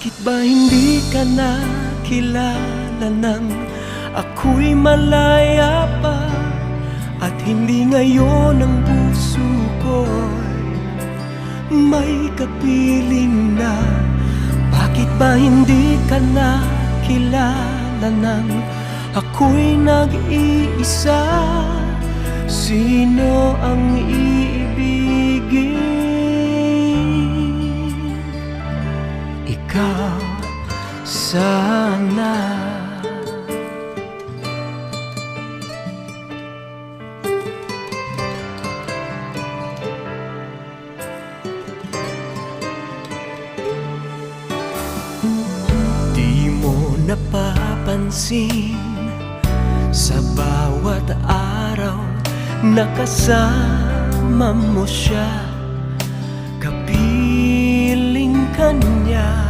Bakit ba hindi ka nakilala nang ako'y malaya pa? At hindi ngayon ang puso ko'y may kapiling na. Bakit ba hindi ka nakilala nang ako'y nag-iisa? Sino ang iibigin? Ikaw sana. Di mo napapansin sa bawat araw nakasama mo siya, kapiling ka niya.